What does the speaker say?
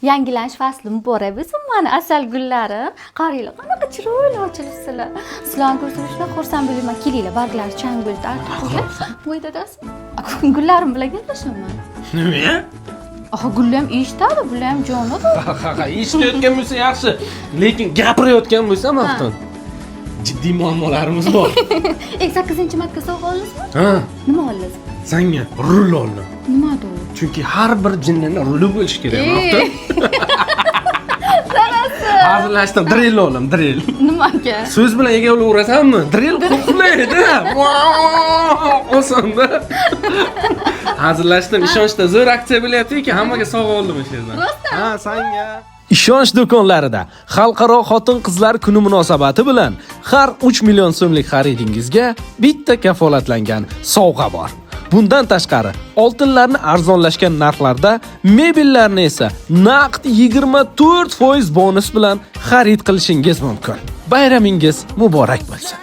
Yangilanish fasli muborak bo'lsin, mana asal gullarim. Qaranglar, qanaqa chiroyli ochilibsizlar. Sizlarni ko'rsam shunday xursand bo'laman. Kelinglar, barglari chang bo'ldi, artib qo'ygan. Voy dadasi. Gullarim bilan gaplashaman. Nima? Aha, gullar ham eshitadi, bular ham jonidir. Ha, eshitayotgan bo'lsa yaxshi, lekin gapirayotgan bo'lsa Mafton. Jiddiy muammolarimiz bor. 8-marta sovg'a oldingizmi? Ha, Nima oldingiz? senga rul oldim. Nimadir? Chunki har bir jinnining ruli bo'lishi kerak, Mafton. Dadasi. Hazillashdim, drill oldim, drill. Nimaga? So'z bilan egavlaverasanmi? Drill qo'rqmaydi. Osonda. Hazillashdim, ishonchda zo'r aksiya bo'lyapti-ki, hammaga sovg'a oldim o'sha yerdan. Ha, senga. Ishonch do'konlarida Xalqaro xotin-qizlar kuni munosabati bilan har 3 million so'mlik xaridingizga bitta kafolatlangan sovg'a bor. Bundan tashqari, oltinlarni arzonlashgan narxlarda, mebellarni esa naqd 24% bonus bilan xarid qilishingiz mumkin. Bayramingiz muborak bo'lsin.